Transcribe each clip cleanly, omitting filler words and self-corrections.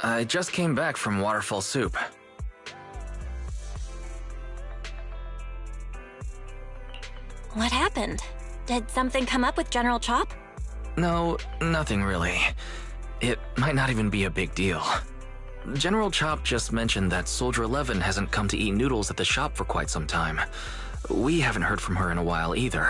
I just came back from Waterfall Soup. What happened? Did something come up with General Chop? No, nothing really. It might not even be a big deal. General Chop just mentioned that Soldier 11 hasn't come to eat noodles at the shop for quite some time. We haven't heard from her in a while either.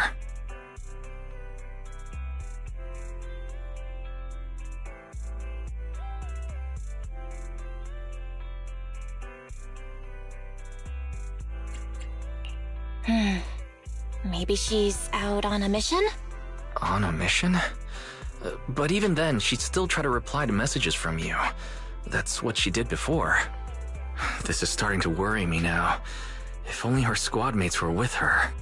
Maybe she's out on a mission? On a mission? But even then, she'd still try to reply to messages from you. That's what she did before. This is starting to worry me now. If only her squad mates were with her.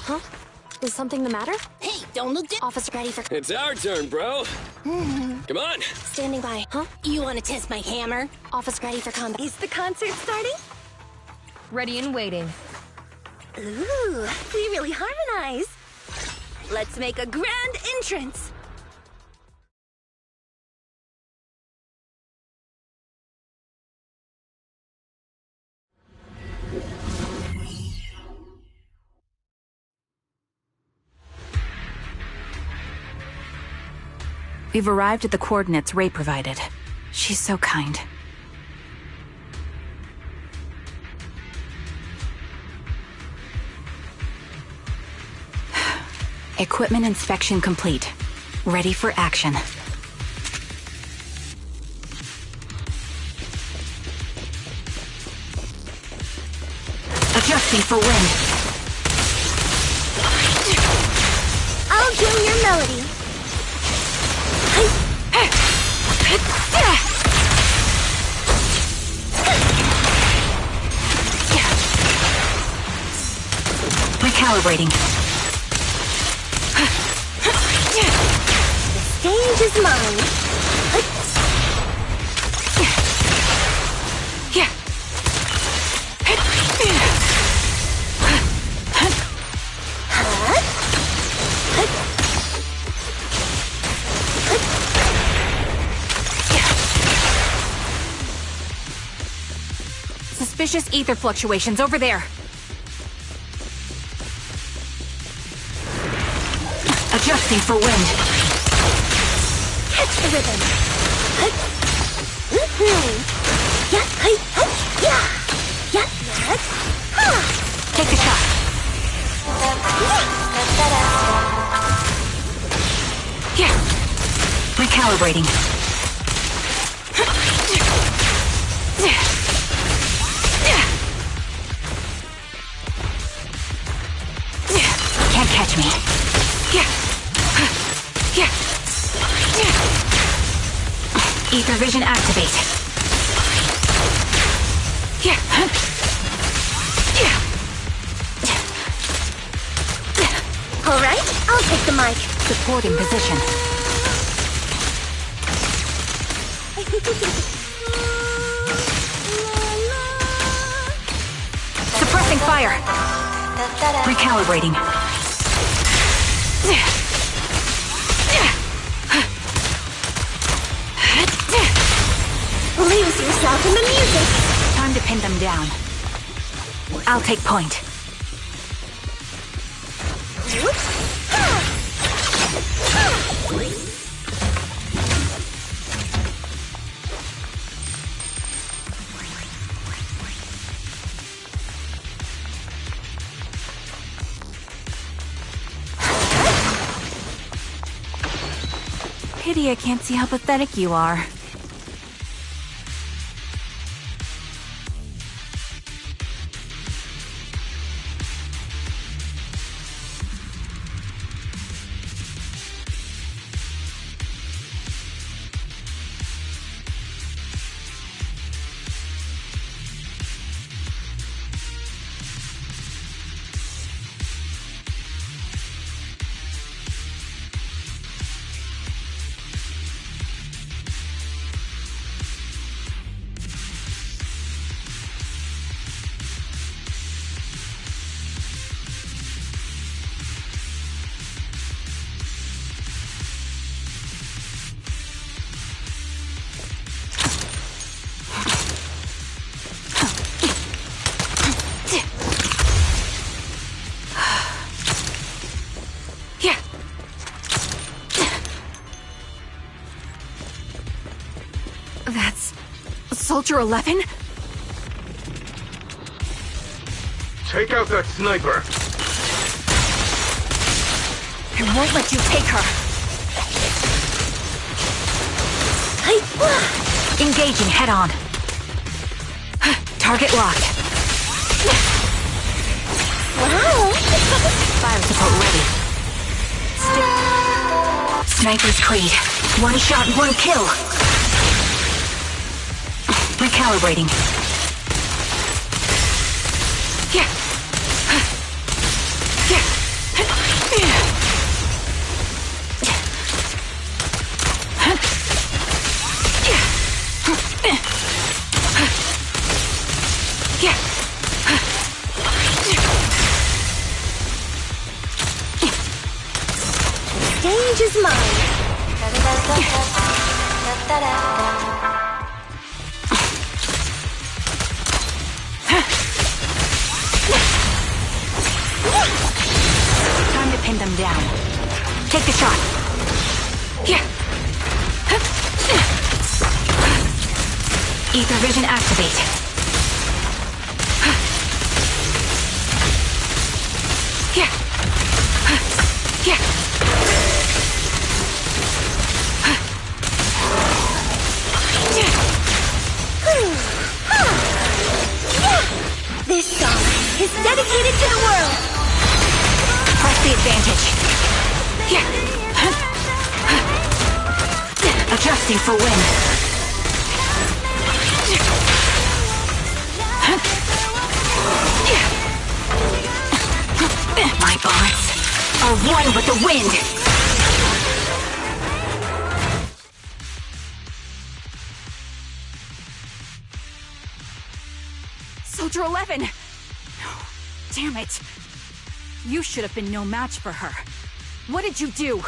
Huh? Is something the matter? Hey, don't look down. Officer ready for... It's our turn, bro. Come on. Standing by. Huh? You want to test my hammer? Officer ready for combat. Is the concert starting? Ready and waiting. Ooh, we really harmonize. Let's make a grand entrance. We've arrived at the coordinates Ray provided. She's so kind. Equipment inspection complete. Ready for action. Adjusting for wind. I'll join your melody. Recalibrating. The stage is mine. Suspicious ether fluctuations over there. Adjusting for wind. Catch the rhythm. Take a shot. Recalibrating. Can't catch me. Ether vision activate. mic. Support in position. Suppressing fire. Recalibrating. Lose yourself in the music. Time to pin them down. I'll take point. Pity I can't see how pathetic you are. That's... Soldier 11? Take out that sniper! I won't let you take her! Engaging head-on. Target locked. Wow! Fire support ready. Sniper's Creed. One shot, one kill. Recalibrating. Yeah. Stage is mine. Time to pin them down. Take the shot. Yeah. Ether vision activate. Yeah. Yeah. This song is dedicated to the world. Press the advantage. Yeah. Adjusting for wind. My bullets are one with the wind. Soldier 11! Damn it. You should have been no match for her. What did you do?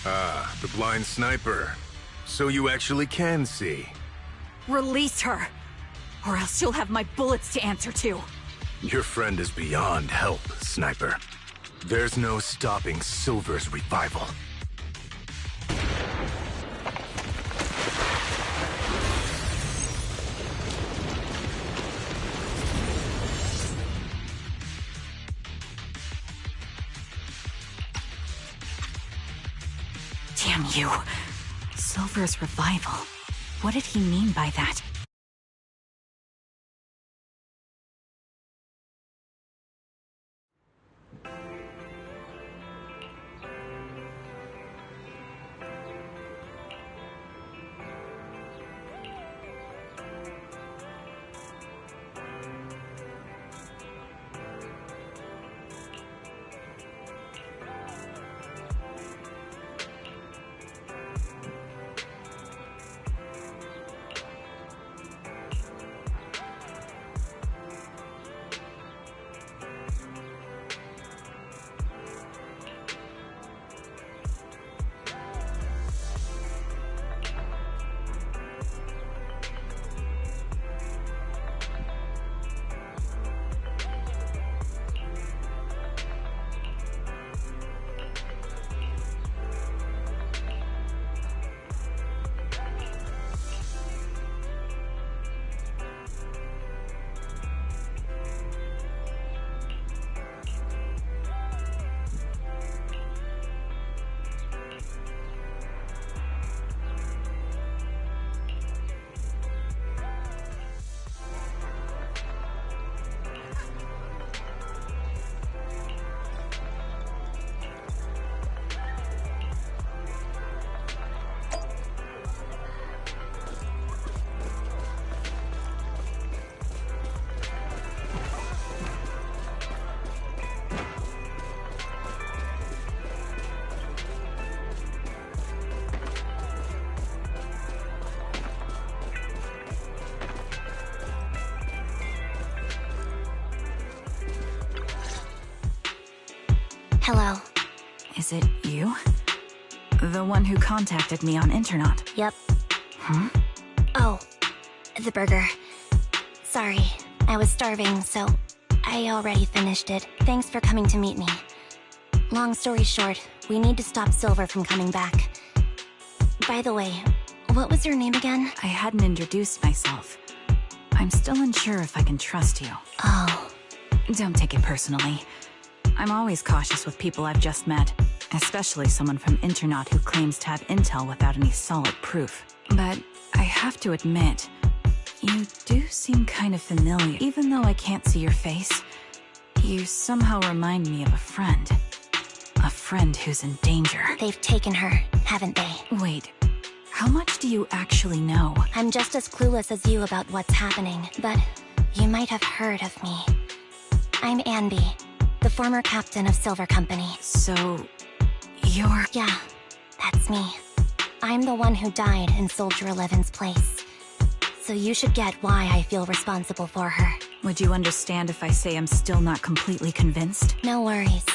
Ah, the blind sniper. So you actually can see. Release her, or else you'll have my bullets to answer to. Your friend is beyond help, Sniper. There's no stopping Silver's revival. Damn you. Silver's revival. What did he mean by that? Hello. Is it you? The one who contacted me on Internet? Yep. Huh? Oh, the burger. Sorry, I was starving, so I already finished it. Thanks for coming to meet me. Long story short, we need to stop Silver from coming back. By the way, what was your name again? I hadn't introduced myself. I'm still unsure if I can trust you. Oh. Don't take it personally. I'm always cautious with people I've just met, especially someone from Internet who claims to have intel without any solid proof. But I have to admit, you do seem kind of familiar. Even though I can't see your face, you somehow remind me of a friend. A friend who's in danger. They've taken her, haven't they? Wait, how much do you actually know? I'm just as clueless as you about what's happening, but you might have heard of me. I'm Anby, the former captain of Silver Company. So, you're... Yeah, that's me. I'm the one who died in Soldier 11's place. So you should get why I feel responsible for her. Would you understand if I say I'm still not completely convinced? No worries.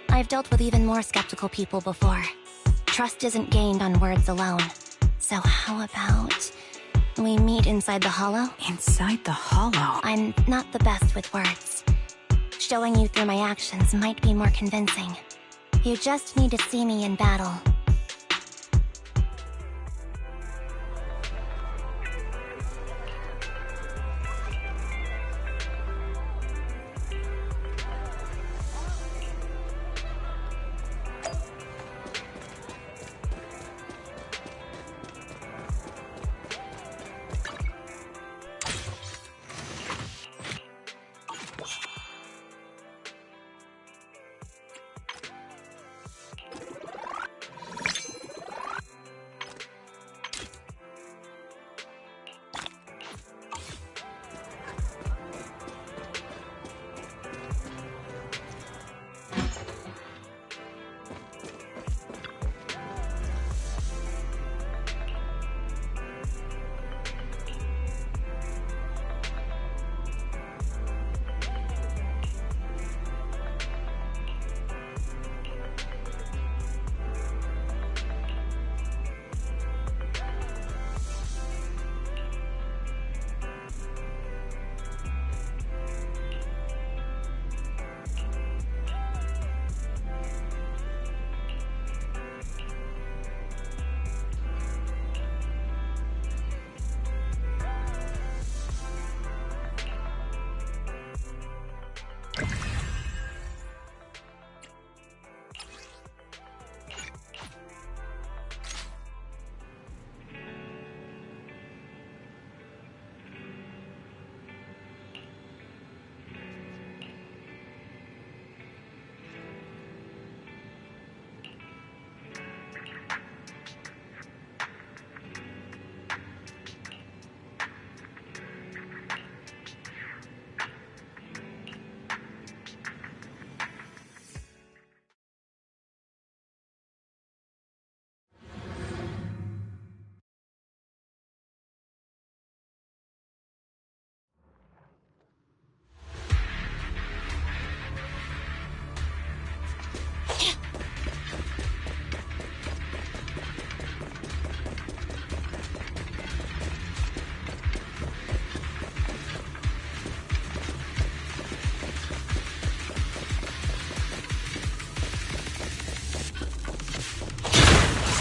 I've dealt with even more skeptical people before. Trust isn't gained on words alone. So how about we meet inside the hollow? Inside the hollow? I'm not the best with words. Showing you through my actions might be more convincing. You just need to see me in battle.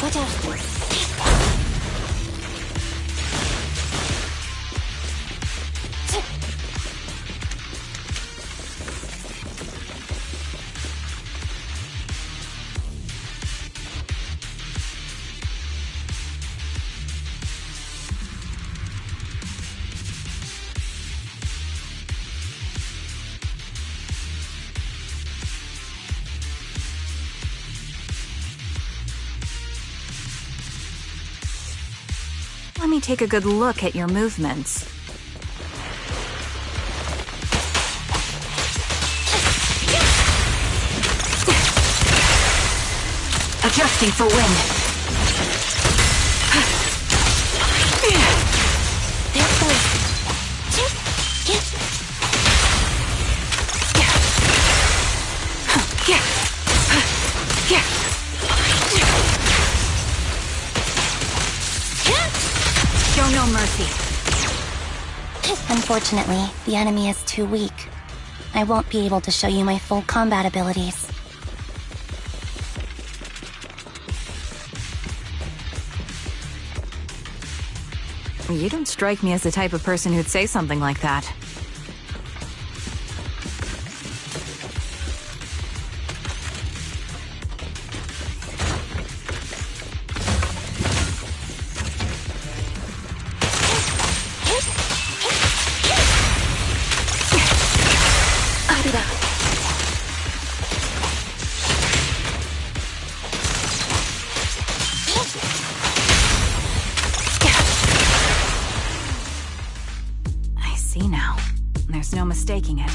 Watch out! Let me take a good look at your movements. Adjusting for wind. There's those. Unfortunately, the enemy is too weak. I won't be able to show you my full combat abilities. You don't strike me as the type of person who'd say something like that. Mistaking it.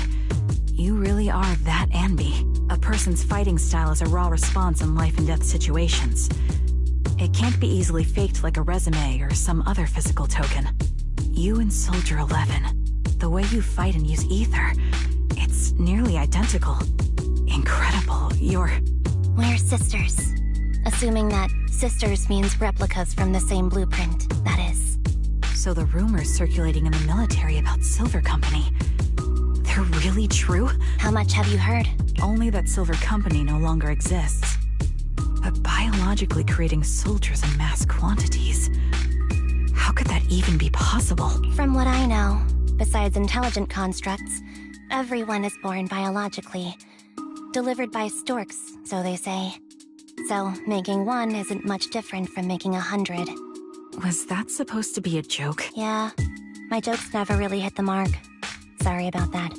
You really are that Anby. A person's fighting style is a raw response in life and death situations. It can't be easily faked like a resume or some other physical token. You and Soldier 11, the way you fight and use ether, it's nearly identical. Incredible. We're sisters. Assuming that sisters means replicas from the same blueprint, that is. So the rumors circulating in the military about Silver Company, they're really true? How much have you heard? Only that Silver Company no longer exists. But biologically creating soldiers in mass quantities, how could that even be possible? From what I know, besides intelligent constructs, everyone is born biologically. Delivered by storks, so they say. So, making one isn't much different from making 100. Was that supposed to be a joke? Yeah. My jokes never really hit the mark. Sorry about that.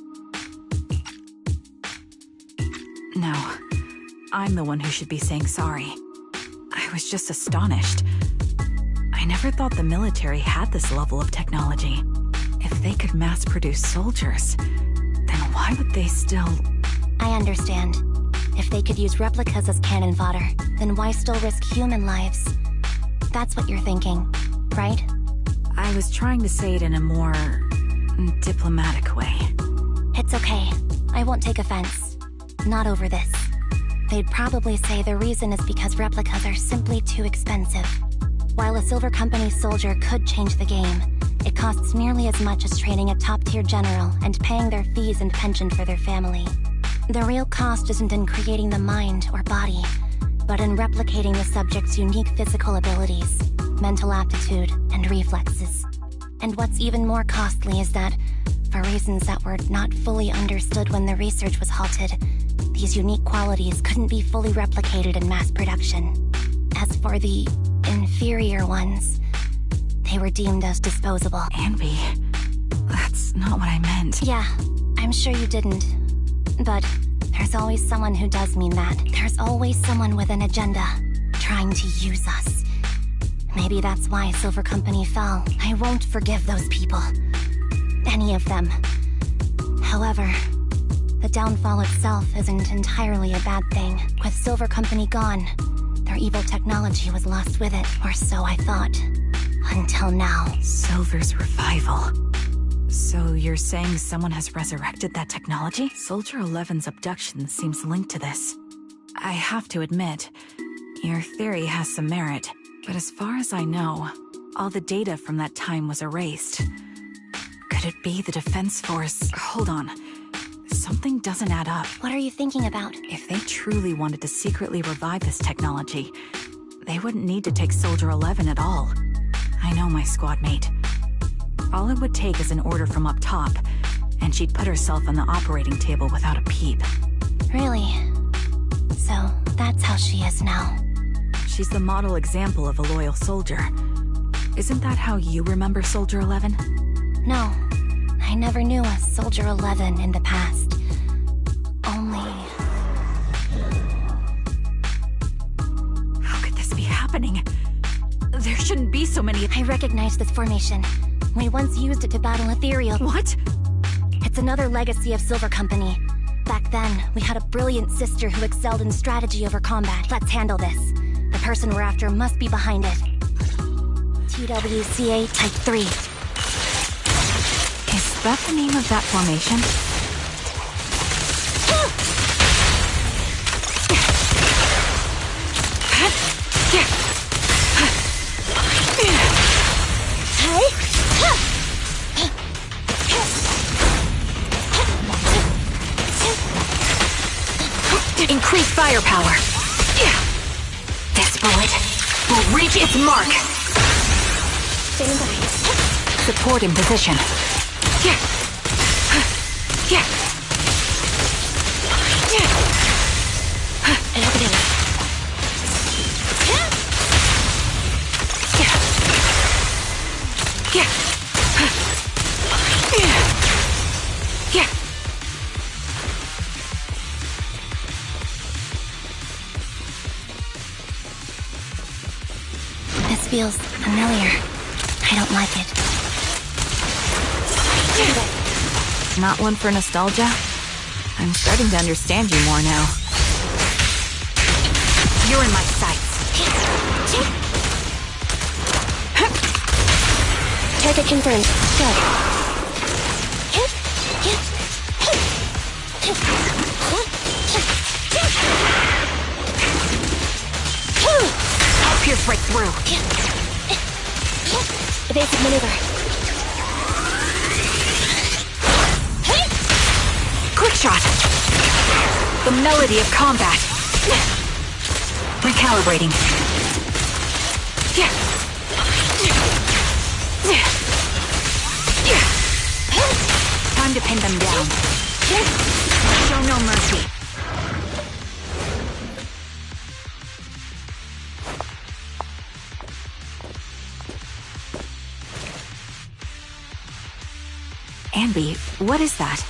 No. I'm the one who should be saying sorry. I was just astonished. I never thought the military had this level of technology. If they could mass-produce soldiers, then why would they still... I understand. If they could use replicas as cannon fodder, then why still risk human lives? That's what you're thinking, right? I was trying to say it in a more... diplomatic way. It's okay. I won't take offense. Not over this. They'd probably say the reason is because replicas are simply too expensive. While a Silver Company soldier could change the game, it costs nearly as much as training a top-tier general and paying their fees and pension for their family. The real cost isn't in creating the mind or body, but in replicating the subject's unique physical abilities, mental aptitude, and reflexes. And what's even more costly is that, for reasons that were not fully understood when the research was halted, these unique qualities couldn't be fully replicated in mass production. As for the inferior ones, they were deemed as disposable. Anby, that's not what I meant. Yeah, I'm sure you didn't. But there's always someone who does mean that. There's always someone with an agenda, trying to use us. Maybe that's why Silver Company fell. I won't forgive those people. Any of them. However, the downfall itself isn't entirely a bad thing. With Silver Company gone, their evil technology was lost with it, or so I thought. Until now. Silver's revival. So you're saying someone has resurrected that technology? Soldier 11's abduction seems linked to this. I have to admit, your theory has some merit. But as far as I know, all the data from that time was erased. Could it be the Defense Force? Hold on. Something doesn't add up. What are you thinking about? If they truly wanted to secretly revive this technology, they wouldn't need to take Soldier 11 at all. I know my squad mate. All it would take is an order from up top, and she'd put herself on the operating table without a peep. Really? So, that's how she is now. She's the model example of a loyal soldier. Isn't that how you remember Soldier 11? No. I never knew a Soldier 11 in the past. Only... How could this be happening? There shouldn't be so many... I recognize this formation. We once used it to battle Ethereal. What? It's another legacy of Silver Company. Back then, we had a brilliant sister who excelled in strategy over combat. Let's handle this. The person we're after must be behind it. TWCA Type 3. Is that the name of that formation? Increase firepower. This bullet will reach its mark. Standing by. Support in position. And up again. This feels familiar. I don't like it. Not one for nostalgia? I'm starting to understand you more now. You're in my sights. Target confirmed. Good. I'll pierce right through. Evasive maneuver. Quick shot. The melody of combat. Recalibrating. Time to pin them down. Show no mercy. Anby, what is that?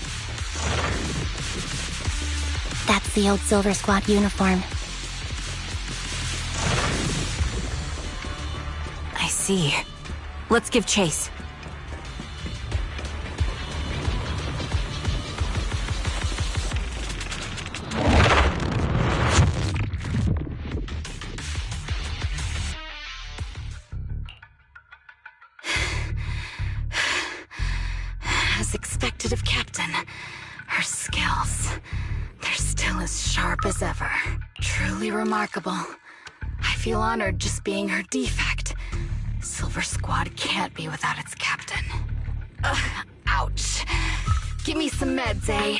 That's the old Silver Squad uniform. I see. Let's give chase. As expected of Captain, her skills, they're still as sharp as ever. Truly remarkable. I feel honored just being her defect. Silver Squad can't be without its captain. Ouch. Give me some meds, eh?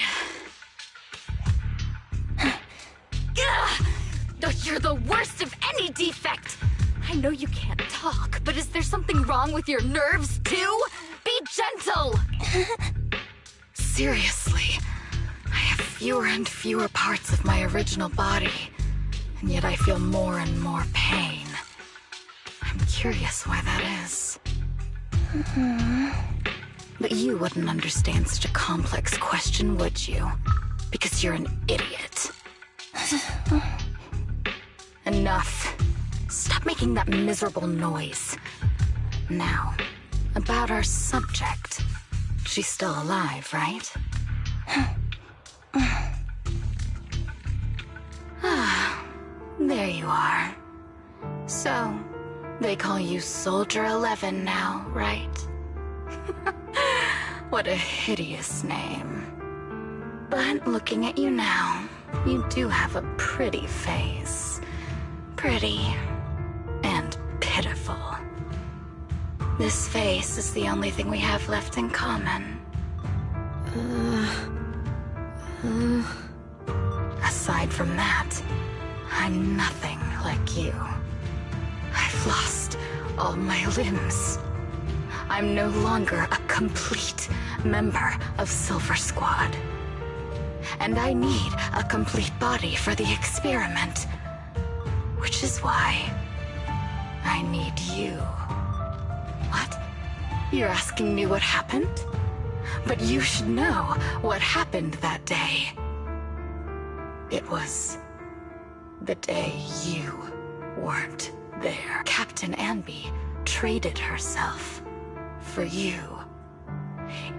You're the worst of any defect! I know you can't talk, but is there something wrong with your nerves, too? Be gentle! Seriously, I have fewer and fewer parts of my original body, and yet I feel more and more pain. I'm curious why that is. But you wouldn't understand such a complex question, would you? Because you're an idiot. Enough. Stop making that miserable noise. Now, about our subject. She's still alive, right? There you are. So, they call you Soldier 11 now, right? What a hideous name. But looking at you now, you do have a pretty face. Pretty and pitiful. This face is the only thing we have left in common. Aside from that, I'm nothing like you. I've lost all my limbs. I'm no longer a complete member of Silver Squad. And I need a complete body for the experiment. Which is why I need you. What? You're asking me what happened? But you should know what happened that day. It was the day you weren't there. Captain Anby traded herself for you.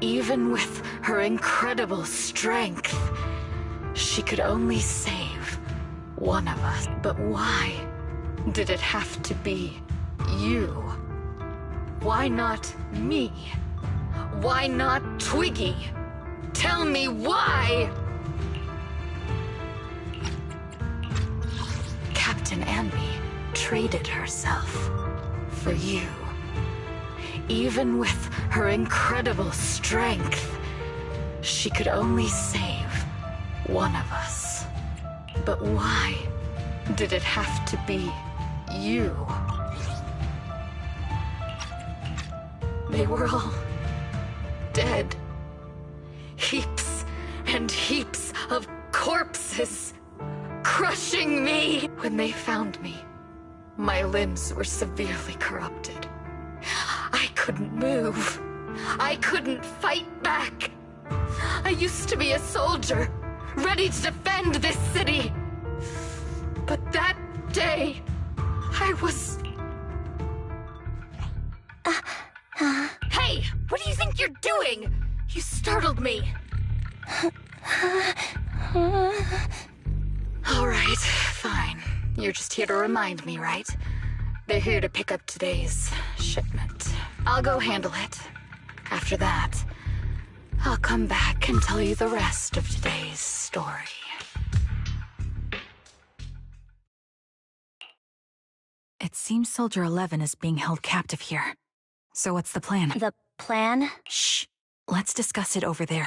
Even with her incredible strength, she could only save one of us. But why did it have to be you? Why not me? Why not Twiggy? Tell me why! Captain Anby traded herself for you. Even with her incredible strength, she could only save one of us. But why did it have to be you? They were all dead. Heaps and heaps of corpses crushing me. When they found me, my limbs were severely corrupted. I couldn't move. I couldn't fight back. I used to be a soldier, ready to defend this city. But that day, I was... Hey, what do you think you're doing? You startled me. All right, fine. You're just here to remind me, right? They're here to pick up today's shipment. I'll go handle it. After that, I'll come back and tell you the rest of today's story. It seems Soldier 11 is being held captive here. So what's the plan? The plan? Shh. Let's discuss it over there.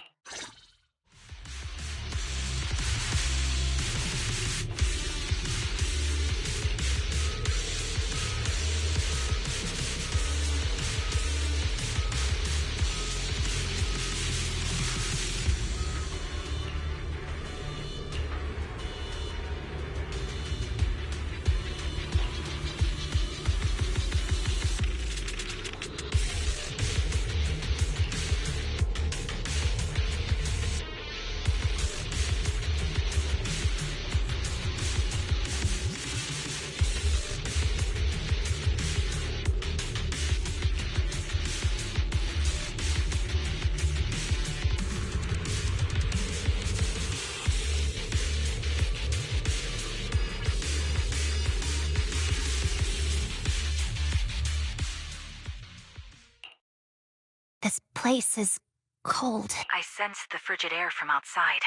This place is cold. I sensed the frigid air from outside.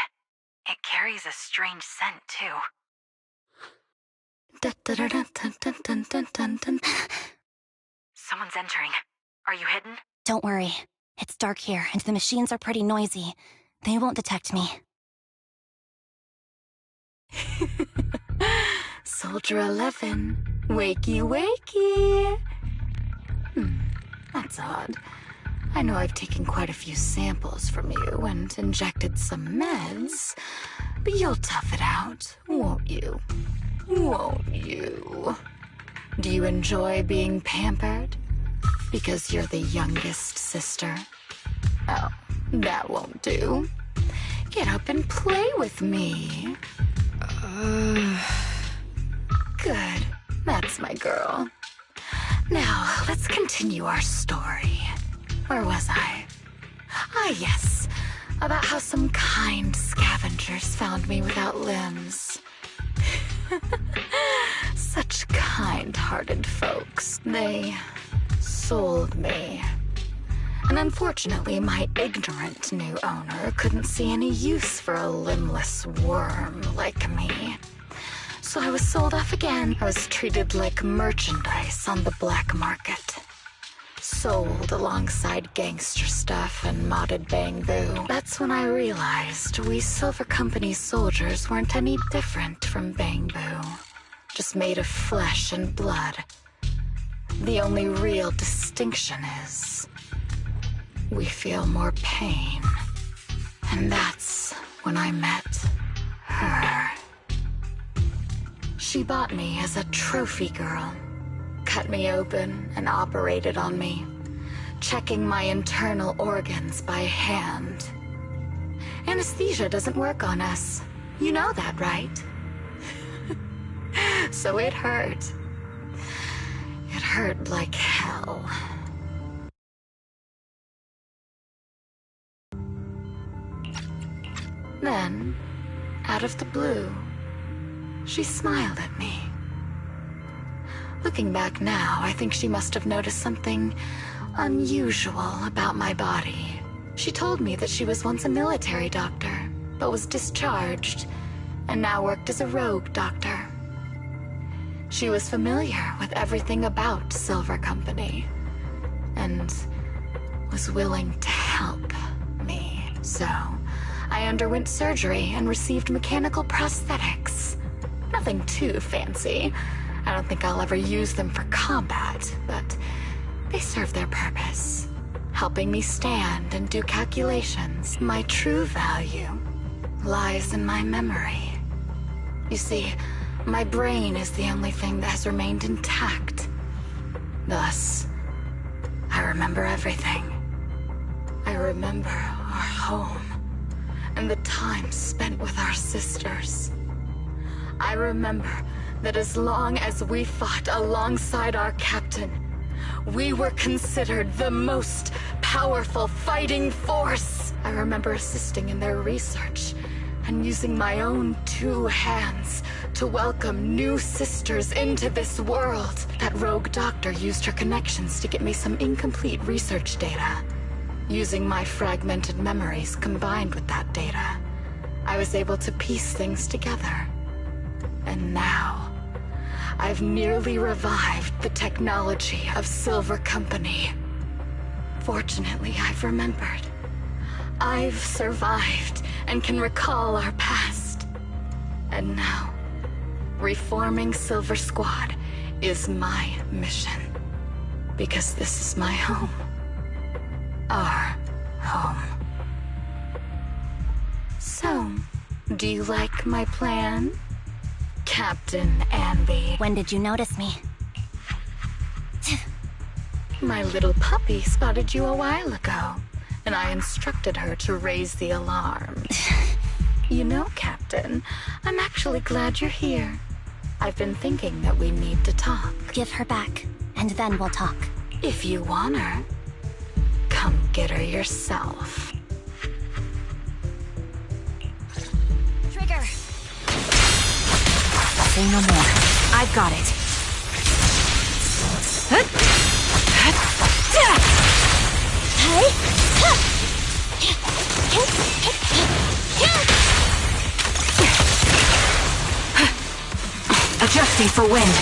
It carries a strange scent, too. Someone's entering. Are you hidden? Don't worry. It's dark here, and the machines are pretty noisy. They won't detect me. Soldier 11, wakey wakey. That's odd. I know I've taken quite a few samples from you and injected some meds, but you'll tough it out, won't you? Won't you? Do you enjoy being pampered? Because you're the youngest sister? Oh, that won't do. Get up and play with me. Good. That's my girl. Now, let's continue our story. Where was I? Ah, yes. About how some kind scavengers found me without limbs. Such kind-hearted folks. They sold me. And unfortunately, my ignorant new owner couldn't see any use for a limbless worm like me. So I was sold off again. I was treated like merchandise on the black market. Sold alongside gangster stuff and modded bamboo. That's when I realized we Silver Company soldiers weren't any different from bamboo. Just made of flesh and blood. The only real distinction is we feel more pain. And that's when I met her. She bought me as a trophy girl. Cut me open and operated on me, checking my internal organs by hand. Anesthesia doesn't work on us. You know that, right? So it hurt. It hurt like hell. Then, out of the blue, she smiled at me. Looking back now, I think she must have noticed something unusual about my body. She told me that she was once a military doctor, but was discharged, and now worked as a rogue doctor. She was familiar with everything about Silver Company, and was willing to help me. So, I underwent surgery and received mechanical prosthetics, nothing too fancy. I don't think I'll ever use them for combat, but they serve their purpose, helping me stand and do calculations. My true value lies in my memory. You see, my brain is the only thing that has remained intact. Thus, I remember everything. I remember our home and the time spent with our sisters. I remember that as long as we fought alongside our captain, we were considered the most powerful fighting force. I remember assisting in their research and using my own 2 hands to welcome new sisters into this world. That rogue doctor used her connections to get me some incomplete research data. Using my fragmented memories combined with that data, I was able to piece things together. And now, I've nearly revived the technology of Silver Company. Fortunately, I've remembered. I've survived and can recall our past. And now, reforming Silver Squad is my mission. Because this is my home. Our home. So, do you like my plan, Captain Anby? When did you notice me? My little puppy spotted you a while ago, and I instructed her to raise the alarm. You know, Captain, I'm actually glad you're here. I've been thinking that we need to talk. Give her back, and then we'll talk. If you want her, come get her yourself. Trigger! Say no more. I've got it. Adjusting for wind.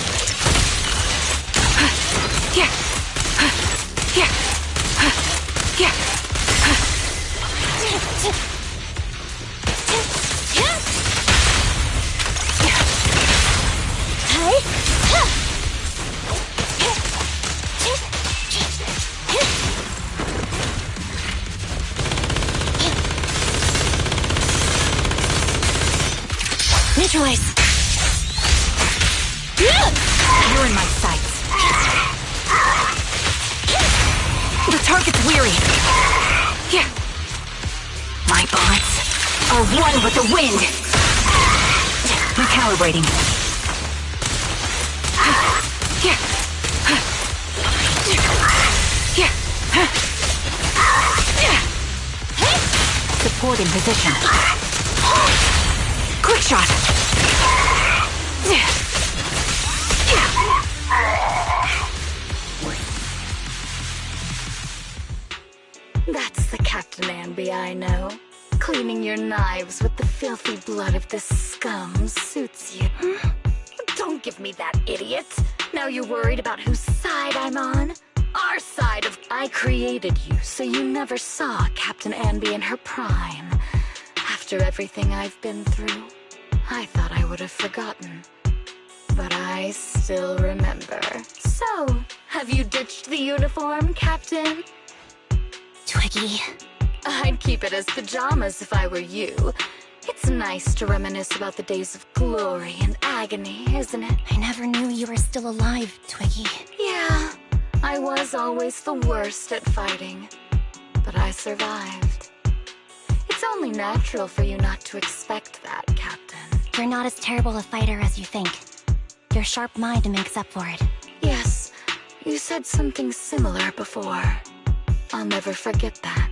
Neutralize! You're in my sights. The target's weary. My bullets are one with the wind. Recalibrating. Support in position. Quick shot. That's the Captain Anby I know. Cleaning your knives with the filthy blood of this scum suits you. Don't give me that, idiot. Now you're worried about whose side I'm on? Our side of... I created you, so you never saw Captain Anby in her prime. After everything I've been through, I thought I would have forgotten. But I still remember. So, have you ditched the uniform, Captain? Twiggy. I'd keep it as pajamas if I were you. It's nice to reminisce about the days of glory and agony, isn't it? I never knew you were still alive, Twiggy. Yeah, I was always the worst at fighting. But I survived. It's only natural for you not to expect that, Captain. You're not as terrible a fighter as you think. Your sharp mind makes up for it. Yes, you said something similar before. I'll never forget that.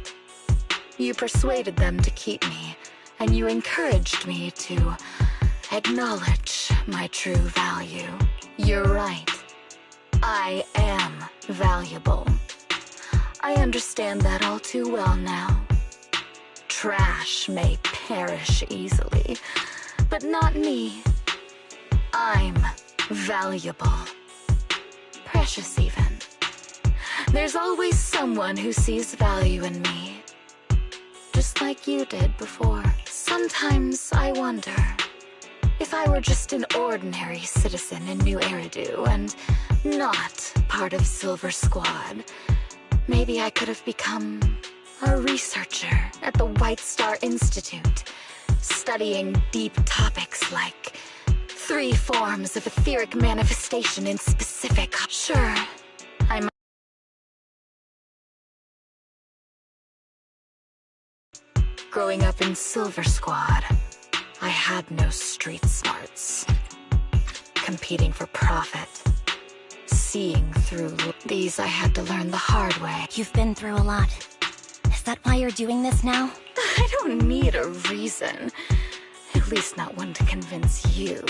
You persuaded them to keep me, and you encouraged me to acknowledge my true value. You're right. I am valuable. I understand that all too well now. Trash may perish easily, but not me. I'm valuable. Precious even. There's always someone who sees value in me. Just like you did before. Sometimes I wonder If I were just an ordinary citizen in New Eridu and not part of Silver Squad, maybe I could have become a researcher at the White Star Institute, studying deep topics like 3 forms of etheric manifestation in specific. Sure, I might. Growing up in Silver Squad, I had no street smarts. Competing for profit, seeing through these, I had to learn the hard way. You've been through a lot. Is that why you're doing this now? I don't need a reason. At least not one to convince you.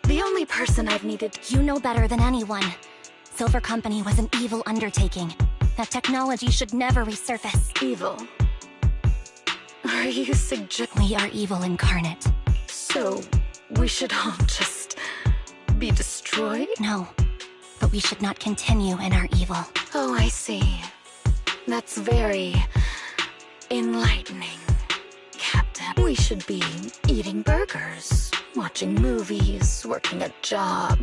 The only person I've needed... You know better than anyone. Silver Company was an evil undertaking. That technology should never resurface. Evil? Are you suggesting... We are evil incarnate. So, we should all just... be destroyed? No, but we should not continue in our evil. Oh, I see. That's very... enlightening, Captain. We should be eating burgers, watching movies, working a job,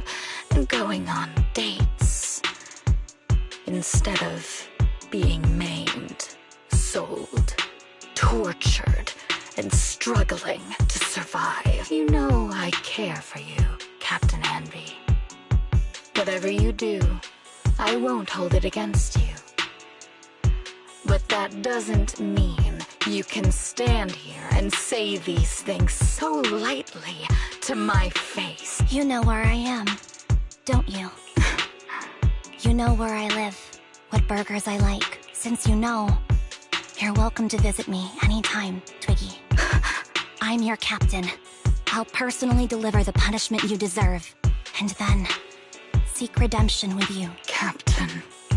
and going on dates. Instead of being maimed, sold, tortured, and struggling to survive. You know I care for you, Captain Anby. Whatever you do, I won't hold it against you. But that doesn't mean you can stand here and say these things so lightly to my face. You know where I am, don't you? You know where I live, what burgers I like. Since you know, you're welcome to visit me anytime, Twiggy. I'm your captain. I'll personally deliver the punishment you deserve, and then seek redemption with you. Captain.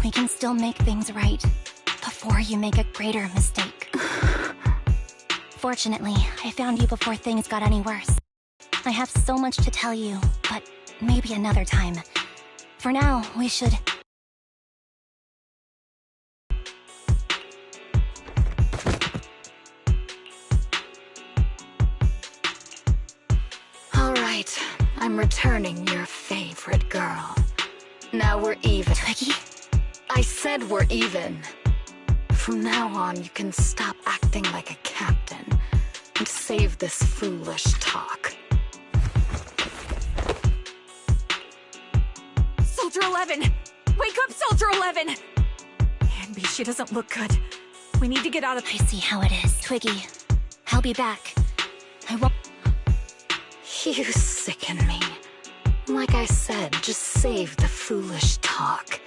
We can still make things right before you make a greater mistake. Fortunately, I found you before things got any worse. I have so much to tell you, but maybe another time. For now, we should... Alright, I'm returning your favorite girl. Now we're even. Twiggy? I said we're even. From now on, you can stop acting like a captain and save this foolish talk. Soldier 11! Wake up, Soldier 11! Anby, she doesn't look good. We need to get out of... I see how it is. Twiggy, I'll be back. I won't... You sicken me. Like I said, just save the foolish talk.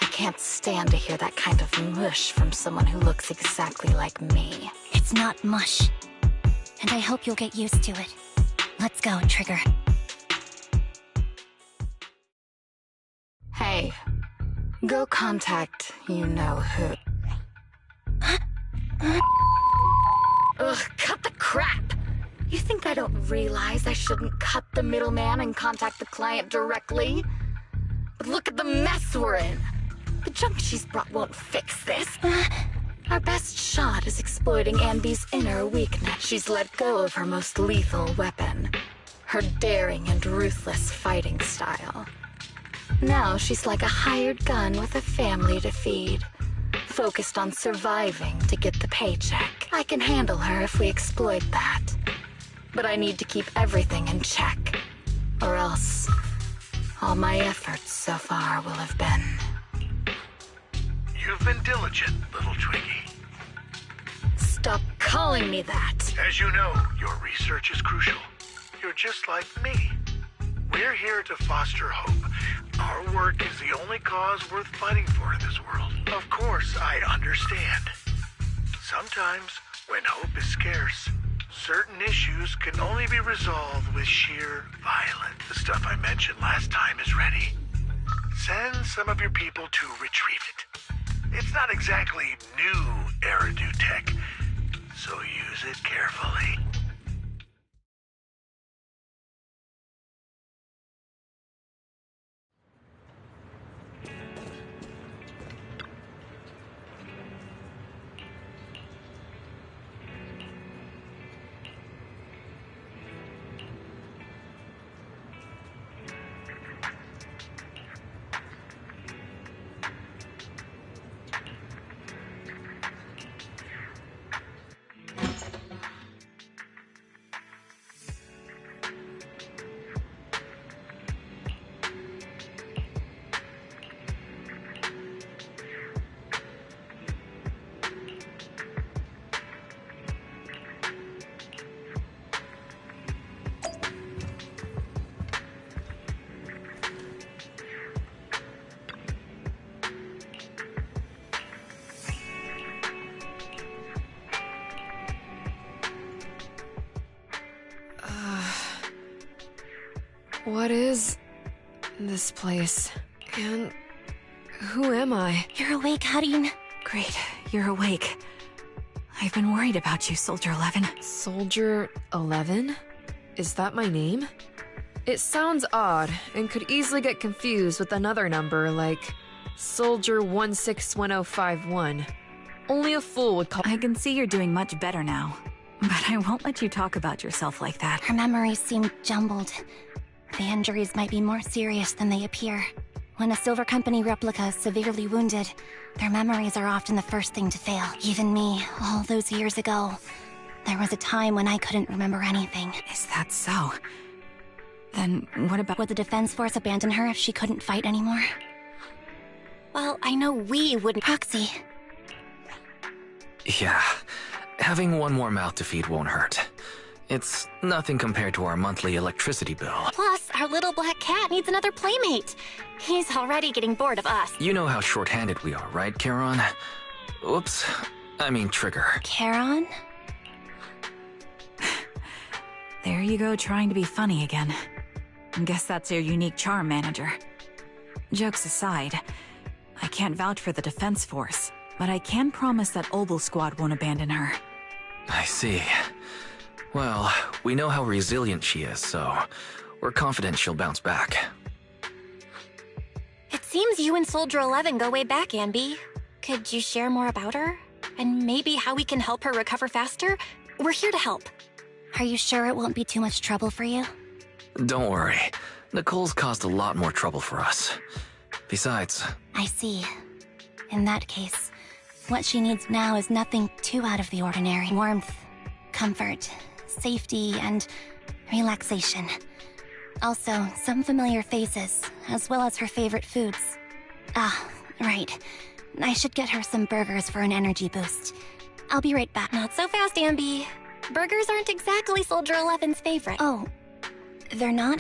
I can't stand to hear that kind of mush from someone who looks exactly like me. It's not mush. And I hope you'll get used to it. Let's go, Trigger. Hey, go contact you-know-who. Ugh, cut the crap! You think I don't realize I shouldn't cut the middleman and contact the client directly? But look at the mess we're in! The junk she's brought won't fix this. Our best shot is exploiting Anby's inner weakness. She's let go of her most lethal weapon, her daring and ruthless fighting style. Now she's like a hired gun with a family to feed, focused on surviving to get the paycheck. I can handle her if we exploit that. But I need to keep everything in check, or else all my efforts so far will have been... You've been diligent, little Twiggy. Stop calling me that! As you know, your research is crucial. You're just like me. We're here to foster hope. Our work is the only cause worth fighting for in this world. Of course, I understand. Sometimes, when hope is scarce, certain issues can only be resolved with sheer violence. The stuff I mentioned last time is ready. Send some of your people to retrieve it. It's not exactly new Eridu tech, so use it carefully. What is this place? And who am I? You're awake, Harin. Great, you're awake. I've been worried about you, Soldier 11. Soldier 11? Is that my name? It sounds odd and could easily get confused with another number like Soldier 161051. Only a fool would call. I can see you're doing much better now, but I won't let you talk about yourself like that. Her memories seem jumbled. The injuries might be more serious than they appear. When a Silver Company replica is severely wounded, their memories are often the first thing to fail. Even me, all those years ago, there was a time when I couldn't remember anything. Is that so? Then what about— Would the Defense Force abandon her if she couldn't fight anymore? Well, I know we wouldn't. Proxy. Yeah, having one more mouth to feed won't hurt. It's nothing compared to our monthly electricity bill. Plus, our little black cat needs another playmate. He's already getting bored of us. You know how short-handed we are, right, Charon? Oops, I mean Trigger. Charon? There you go, trying to be funny again. Guess that's your unique charm, Manager. Jokes aside, I can't vouch for the Defense Force, but I can promise that Obel Squad won't abandon her. I see. Well, we know how resilient she is, so we're confident she'll bounce back. It seems you and Soldier 11 go way back, Anby. Could you share more about her? And maybe how we can help her recover faster? We're here to help. Are you sure it won't be too much trouble for you? Don't worry. Nicole's caused a lot more trouble for us. Besides... I see. In that case, what she needs now is nothing too out of the ordinary. Warmth, comfort, safety, and relaxation. Also, some familiar faces, as well as her favorite foods. Ah, right. I should get her some burgers for an energy boost. I'll be right back. Not so fast, Anby. Burgers aren't exactly Soldier 11's favorite. Oh, they're not?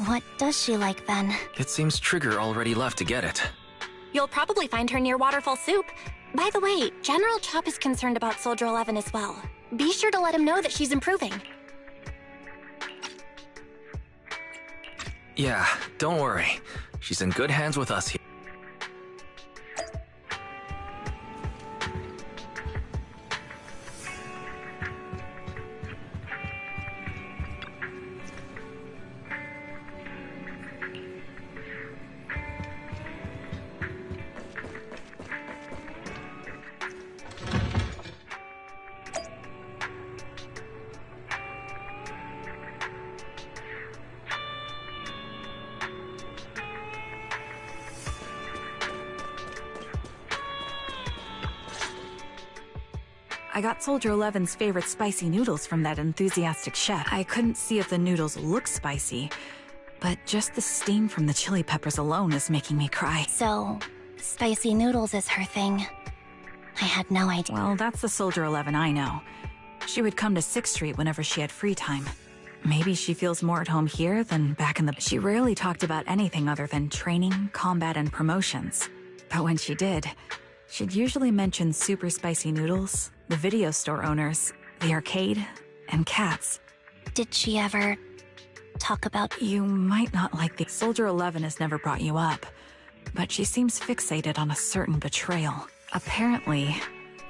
What does she like, then? It seems Trigger already left to get it. You'll probably find her near Waterfall Soup. By the way, General Chop is concerned about Soldier 11 as well. Be sure to let him know that she's improving. Yeah, don't worry. She's in good hands with us here. I got Soldier 11's favorite spicy noodles from that enthusiastic chef. I couldn't see if the noodles look spicy, but just the steam from the chili peppers alone is making me cry. So, spicy noodles is her thing. I had no idea. Well, that's the Soldier 11 I know. She would come to 6th Street whenever she had free time. Maybe she feels more at home here than back in the... She rarely talked about anything other than training, combat, and promotions. But when she did, she'd usually mention super spicy noodles, the video store owners, the arcade, and cats. Did she ever talk about... You might not like the... Soldier 11 has never brought you up, but she seems fixated on a certain betrayal. Apparently,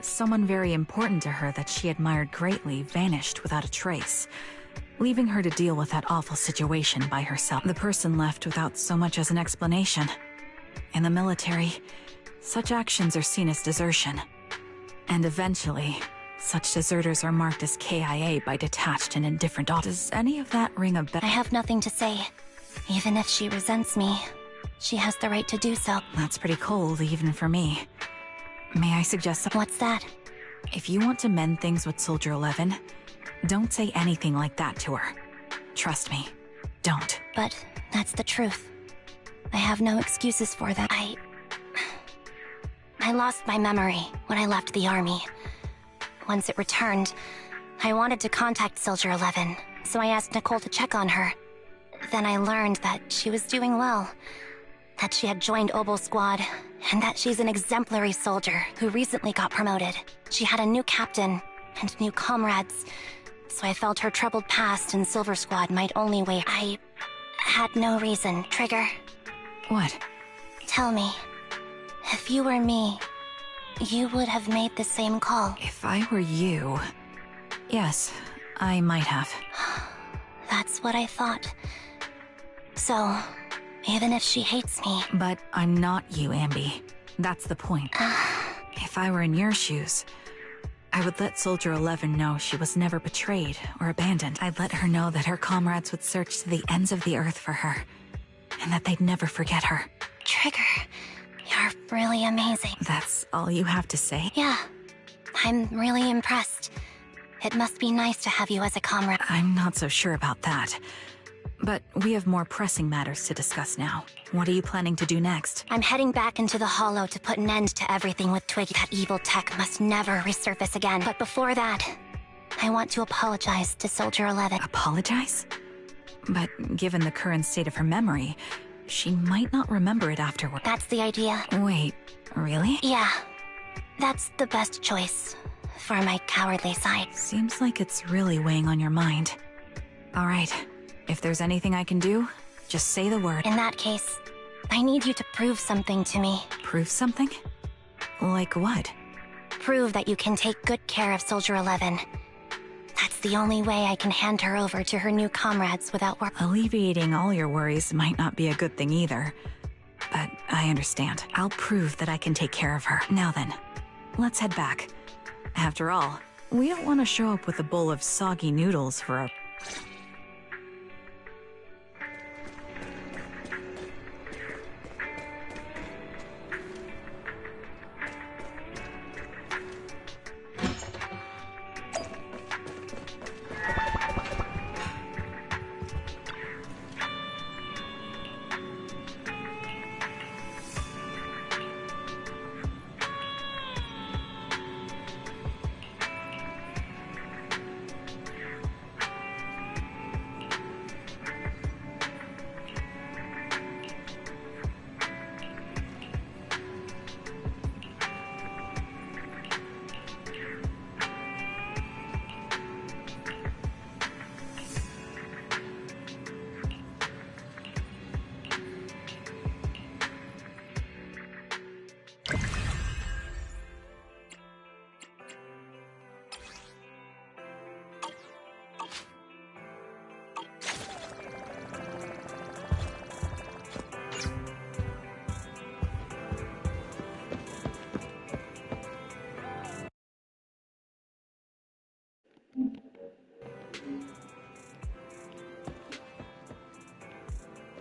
someone very important to her that she admired greatly vanished without a trace, leaving her to deal with that awful situation by herself. The person left without so much as an explanation. In the military, such actions are seen as desertion. And eventually, such deserters are marked as KIA by detached and indifferent officers. Does any of that ring a bell? I have nothing to say. Even if she resents me, she has the right to do so. That's pretty cold, even for me. May I suggest something? What's that? If you want to mend things with Soldier 11, don't say anything like that to her. Trust me, don't. But that's the truth. I have no excuses for that. I lost my memory when I left the army. Once it returned, I wanted to contact Soldier 11, so I asked Nicole to check on her. Then I learned that she was doing well, that she had joined Obel Squad, and that she's an exemplary soldier who recently got promoted. She had a new captain and new comrades, so I felt her troubled past in Silver Squad might only wait. I had no reason. Trigger, What? tell me, if you were me, you would have made the same call. If I were you... Yes, I might have. That's what I thought. So, even if she hates me... But I'm not you, Ambi. That's the point. If I were in your shoes, I would let Soldier 11 know she was never betrayed or abandoned. I'd let her know that her comrades would search to the ends of the earth for her, and that they'd never forget her. Trigger, you're really amazing. That's all you have to say? Yeah, I'm really impressed. It must be nice to have you as a comrade. I'm not so sure about that. But we have more pressing matters to discuss now. What are you planning to do next? I'm heading back into the Hollow to put an end to everything with Twiggy. That evil tech must never resurface again. But before that, I want to apologize to Soldier 11. Apologize? But given the current state of her memory, she might not remember it afterward. That's the idea. Wait, really? Yeah, that's the best choice for my cowardly side. Seems like it's really weighing on your mind. All right. If there's anything I can do, just say the word. In that case, I need you to prove something to me. Prove something? Like what? Prove that you can take good care of Soldier 11. That's the only way I can hand her over to her new comrades without work. Alleviating all your worries might not be a good thing either. But I understand. I'll prove that I can take care of her. Now then, let's head back. After all, we don't want to show up with a bowl of soggy noodles for a...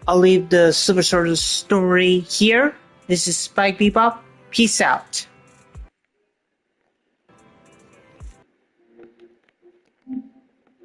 I'll leave the Silver Sword story here. This is Spike Bebop. Peace out.